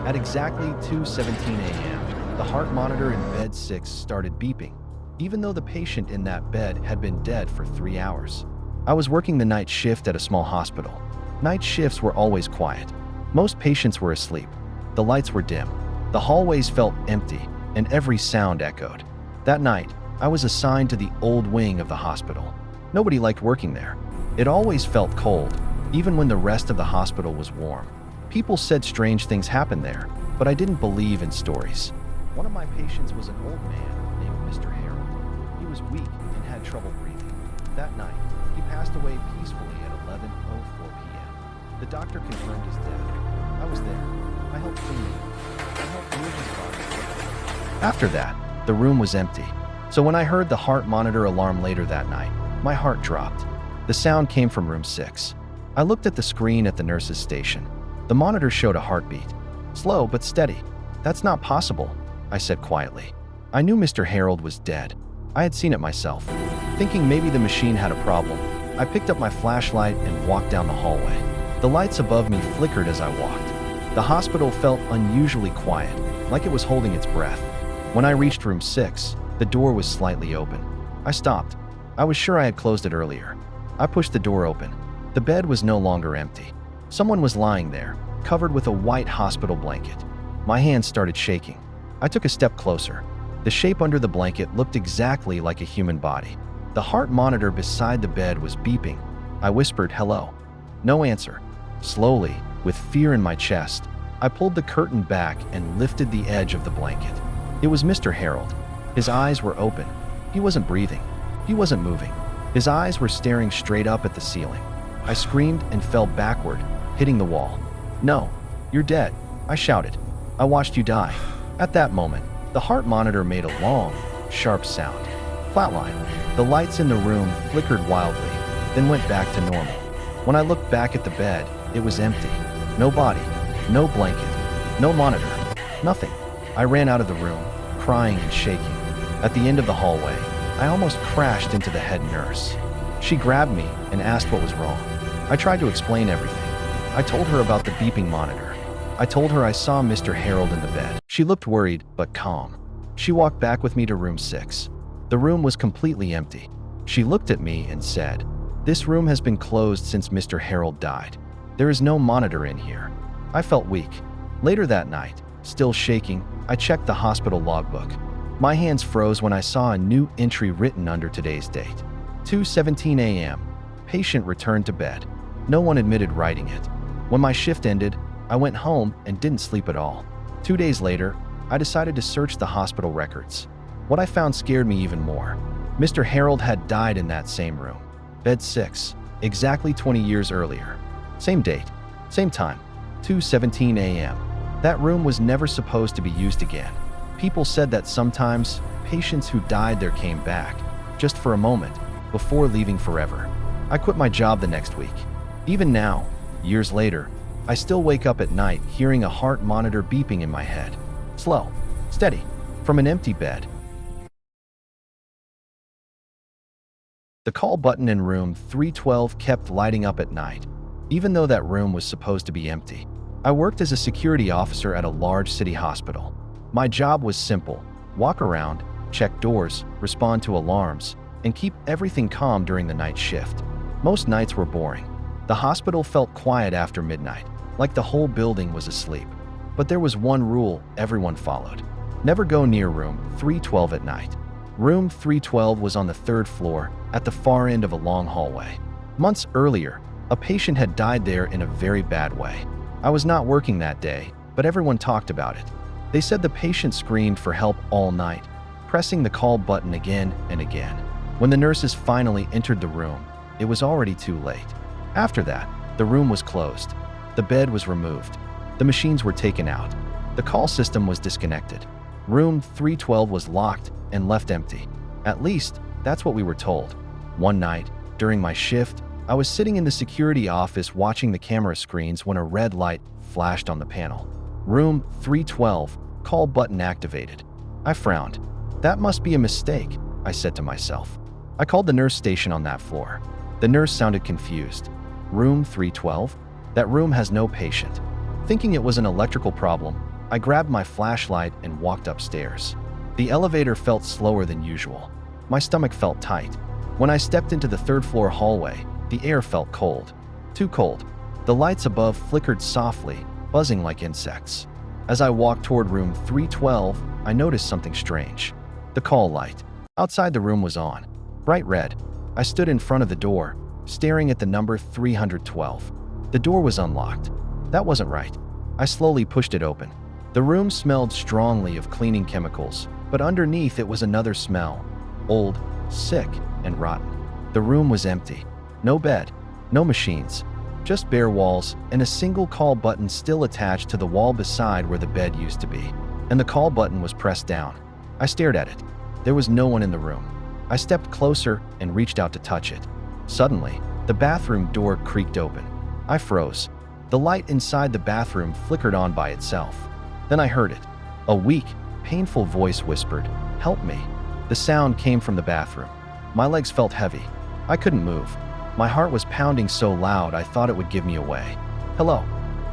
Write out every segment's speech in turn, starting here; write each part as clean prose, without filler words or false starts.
At exactly 2:17 a.m., the heart monitor in bed 6 started beeping, even though the patient in that bed had been dead for 3 hours. I was working the night shift at a small hospital. Night shifts were always quiet. Most patients were asleep. The lights were dim. The hallways felt empty, and every sound echoed. That night, I was assigned to the old wing of the hospital. Nobody liked working there. It always felt cold, even when the rest of the hospital was warm. People said strange things happened there, but I didn't believe in stories. One of my patients was an old man named Mr. Harold. He was weak and had trouble breathing. That night, he passed away peacefully at 11:04 p.m. The doctor confirmed his death. I was there. I helped clean him. I helped move his body. After that, the room was empty. So when I heard the heart monitor alarm later that night, my heart dropped. The sound came from room 6. I looked at the screen at the nurse's station. The monitor showed a heartbeat. Slow but steady. That's not possible, I said quietly. I knew Mr. Harold was dead. I had seen it myself. Thinking maybe the machine had a problem, I picked up my flashlight and walked down the hallway. The lights above me flickered as I walked. The hospital felt unusually quiet, like it was holding its breath. When I reached room 6, the door was slightly open. I stopped. I was sure I had closed it earlier. I pushed the door open. The bed was no longer empty. Someone was lying there, covered with a white hospital blanket. My hands started shaking. I took a step closer. The shape under the blanket looked exactly like a human body. The heart monitor beside the bed was beeping. I whispered, "Hello." No answer. Slowly, with fear in my chest, I pulled the curtain back and lifted the edge of the blanket. It was Mr. Harold. His eyes were open. He wasn't breathing. He wasn't moving. His eyes were staring straight up at the ceiling. I screamed and fell backward, hitting the wall. "No, you're dead," I shouted. "I watched you die." At that moment, the heart monitor made a long, sharp sound. Flatline. The lights in the room flickered wildly, then went back to normal. When I looked back at the bed, it was empty. No body, no blanket, no monitor, nothing. I ran out of the room, crying and shaking. At the end of the hallway, I almost crashed into the head nurse. She grabbed me and asked what was wrong. I tried to explain everything. I told her about the beeping monitor. I told her I saw Mr. Harold in the bed. She looked worried, but calm. She walked back with me to room 6. The room was completely empty. She looked at me and said, "This room has been closed since Mr. Harold died. There is no monitor in here." I felt weak. Later that night, still shaking, I checked the hospital logbook. My hands froze when I saw a new entry written under today's date. 2:17 a.m. Patient returned to bed. No one admitted writing it. When my shift ended, I went home and didn't sleep at all. 2 days later, I decided to search the hospital records. What I found scared me even more. Mr. Harold had died in that same room. Bed 6, exactly 20 years earlier. Same date, same time, 2:17 a.m. That room was never supposed to be used again. People said that sometimes patients who died there came back, just for a moment, before leaving forever. I quit my job the next week. Even now, years later, I still wake up at night hearing a heart monitor beeping in my head. Slow, steady, from an empty bed. The call button in room 312 kept lighting up at night, even though that room was supposed to be empty. I worked as a security officer at a large city hospital. My job was simple: walk around, check doors, respond to alarms, and keep everything calm during the night shift. Most nights were boring. The hospital felt quiet after midnight, like the whole building was asleep. But there was one rule everyone followed: never go near room 312 at night. Room 312 was on the 3rd floor, at the far end of a long hallway. Months earlier, a patient had died there in a very bad way. I was not working that day, but everyone talked about it. They said the patient screamed for help all night, pressing the call button again and again. When the nurses finally entered the room, it was already too late. After that, the room was closed. The bed was removed. The machines were taken out. The call system was disconnected. Room 312 was locked and left empty. At least, that's what we were told. One night, during my shift, I was sitting in the security office watching the camera screens when a red light flashed on the panel. Room 312, call button activated. I frowned. That must be a mistake, I said to myself. I called the nurse station on that floor. The nurse sounded confused. Room 312? That room has no patient. Thinking it was an electrical problem, I grabbed my flashlight and walked upstairs. The elevator felt slower than usual. My stomach felt tight. When I stepped into the third-floor hallway, the air felt cold. Too cold. The lights above flickered softly, buzzing like insects. As I walked toward room 312, I noticed something strange. The call light outside the room was on, bright red. I stood in front of the door, staring at the number 312. The door was unlocked. That wasn't right. I slowly pushed it open. The room smelled strongly of cleaning chemicals, but underneath it was another smell. Old, sick, and rotten. The room was empty. No bed, no machines, just bare walls and a single call button still attached to the wall beside where the bed used to be. And the call button was pressed down. I stared at it. There was no one in the room. I stepped closer and reached out to touch it. Suddenly, the bathroom door creaked open. I froze. The light inside the bathroom flickered on by itself. Then I heard it. A weak, painful voice whispered, "Help me." The sound came from the bathroom. My legs felt heavy. I couldn't move. My heart was pounding so loud I thought it would give me away. "Hello?"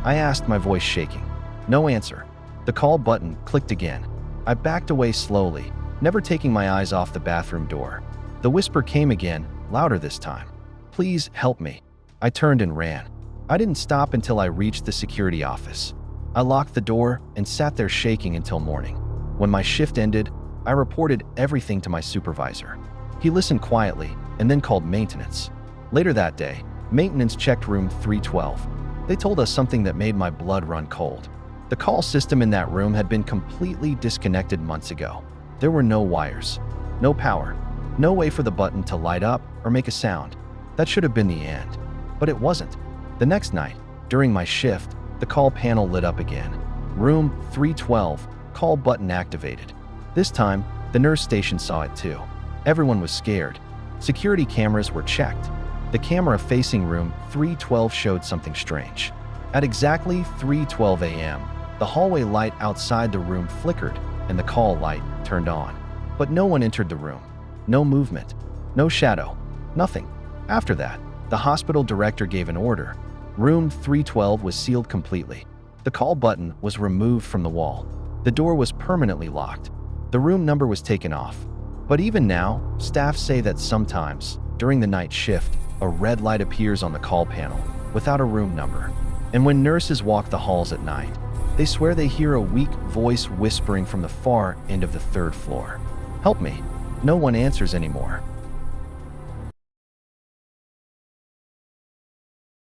I asked, my voice shaking. No answer. The call button clicked again. I backed away slowly, never taking my eyes off the bathroom door. The whisper came again, louder this time. "Please help me." I turned and ran. I didn't stop until I reached the security office. I locked the door and sat there shaking until morning. When my shift ended, I reported everything to my supervisor. He listened quietly and then called maintenance. Later that day, maintenance checked room 312. They told us something that made my blood run cold. The call system in that room had been completely disconnected months ago. There were no wires, no power, no way for the button to light up or make a sound. That should have been the end, but it wasn't. The next night, during my shift, the call panel lit up again. Room 312, call button activated. This time, the nurse station saw it too. Everyone was scared. Security cameras were checked. The camera facing room 312 showed something strange. At exactly 3:12 a.m., the hallway light outside the room flickered and the call light turned on. But no one entered the room. No movement. No shadow. Nothing. After that, the hospital director gave an order. Room 312 was sealed completely. The call button was removed from the wall. The door was permanently locked. The room number was taken off. But even now, staff say that sometimes, during the night shift, a red light appears on the call panel, without a room number. And when nurses walk the halls at night, they swear they hear a weak voice whispering from the far end of the third floor. "Help me." No one answers anymore.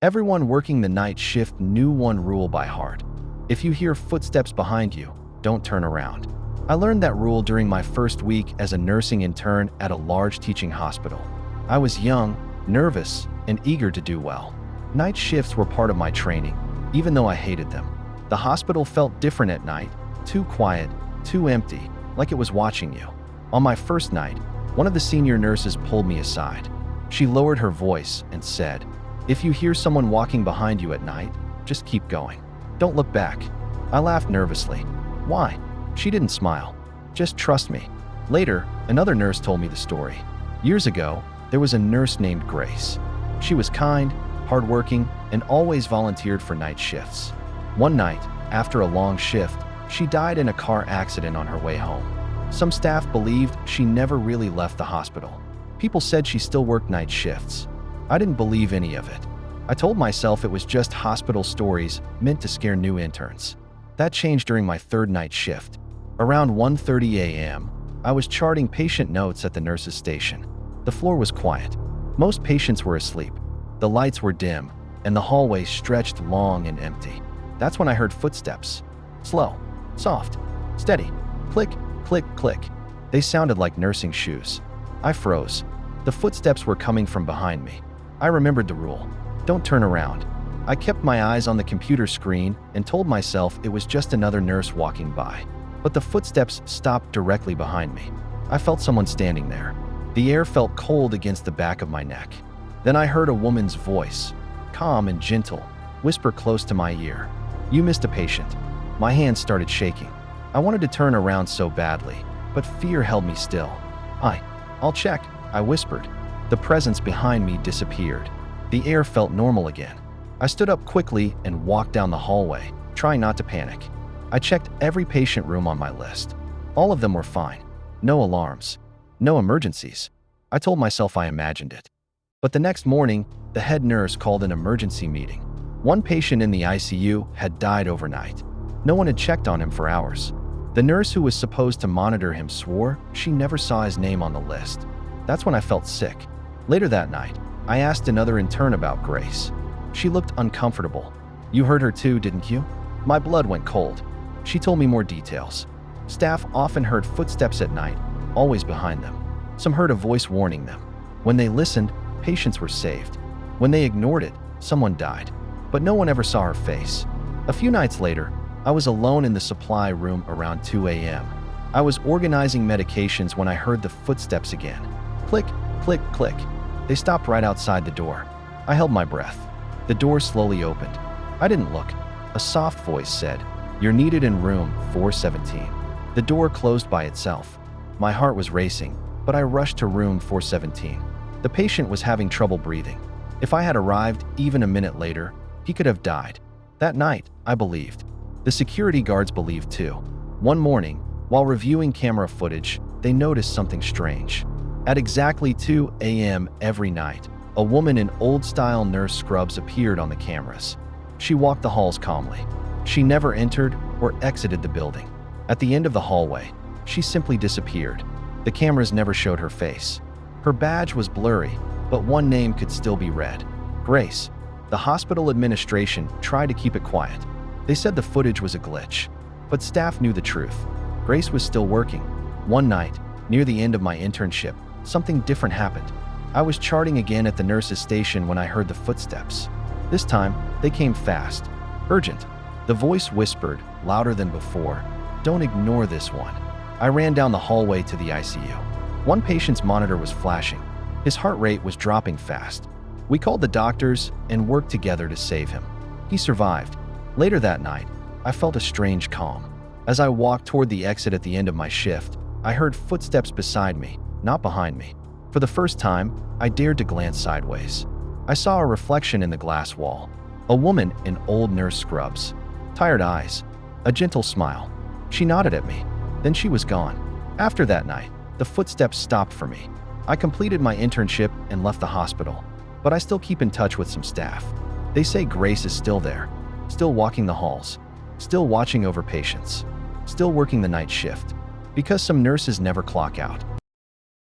Everyone working the night shift knew one rule by heart. If you hear footsteps behind you, don't turn around. I learned that rule during my first week as a nursing intern at a large teaching hospital. I was young, nervous, and eager to do well. Night shifts were part of my training, even though I hated them. The hospital felt different at night, too quiet, too empty, like it was watching you. On my first night, one of the senior nurses pulled me aside. She lowered her voice and said, "If you hear someone walking behind you at night, just keep going. Don't look back." I laughed nervously. "Why?" She didn't smile. "Just trust me." Later, another nurse told me the story. Years ago, there was a nurse named Grace. She was kind, hardworking, and always volunteered for night shifts. One night, after a long shift, she died in a car accident on her way home. Some staff believed she never really left the hospital. People said she still worked night shifts. I didn't believe any of it. I told myself it was just hospital stories meant to scare new interns. That changed during my third night shift. Around 1:30 a.m., I was charting patient notes at the nurse's station. The floor was quiet. Most patients were asleep. The lights were dim, and the hallway stretched long and empty. That's when I heard footsteps. Slow, soft, steady. Click, click, click. They sounded like nursing shoes. I froze. The footsteps were coming from behind me. I remembered the rule. Don't turn around. I kept my eyes on the computer screen and told myself it was just another nurse walking by. But the footsteps stopped directly behind me. I felt someone standing there. The air felt cold against the back of my neck. Then I heard a woman's voice, calm and gentle, whisper close to my ear. "You missed a patient." My hands started shaking. I wanted to turn around so badly, but fear held me still. I'll check," I whispered. The presence behind me disappeared. The air felt normal again. I stood up quickly and walked down the hallway, trying not to panic. I checked every patient room on my list. All of them were fine. No alarms. No emergencies. I told myself I imagined it. But the next morning, the head nurse called an emergency meeting. One patient in the ICU had died overnight. No one had checked on him for hours. The nurse who was supposed to monitor him swore she never saw his name on the list. That's when I felt sick. Later that night, I asked another intern about Grace. She looked uncomfortable. You heard her too, didn't you? My blood went cold. She told me more details. Staff often heard footsteps at night, always behind them. Some heard a voice warning them. When they listened, patients were saved. When they ignored it, someone died. But no one ever saw her face. A few nights later, I was alone in the supply room around 2 a.m. I was organizing medications when I heard the footsteps again. Click, click, click. They stopped right outside the door. I held my breath. The door slowly opened. I didn't look. A soft voice said, "You're needed in room 417." The door closed by itself. My heart was racing, but I rushed to room 417. The patient was having trouble breathing. If I had arrived even a minute later, he could have died. That night, I believed. The security guards believed too. One morning, while reviewing camera footage, they noticed something strange. At exactly 2 a.m. every night, a woman in old-style nurse scrubs appeared on the cameras. She walked the halls calmly. She never entered or exited the building. At the end of the hallway, she simply disappeared. The cameras never showed her face. Her badge was blurry, but one name could still be read: Grace. The hospital administration tried to keep it quiet. They said the footage was a glitch, but staff knew the truth. Grace was still working. One night, near the end of my internship, something different happened. I was charting again at the nurse's station when I heard the footsteps. This time, they came fast. Urgent. The voice whispered, louder than before, "Don't ignore this one." I ran down the hallway to the ICU. One patient's monitor was flashing. His heart rate was dropping fast. We called the doctors and worked together to save him. He survived. Later that night, I felt a strange calm. As I walked toward the exit at the end of my shift, I heard footsteps beside me, not behind me. For the first time, I dared to glance sideways. I saw a reflection in the glass wall. A woman in old nurse scrubs. Tired eyes. A gentle smile. She nodded at me. Then she was gone. After that night, the footsteps stopped for me. I completed my internship and left the hospital, but I still keep in touch with some staff. They say Grace is still there, still walking the halls, still watching over patients, still working the night shift, because some nurses never clock out.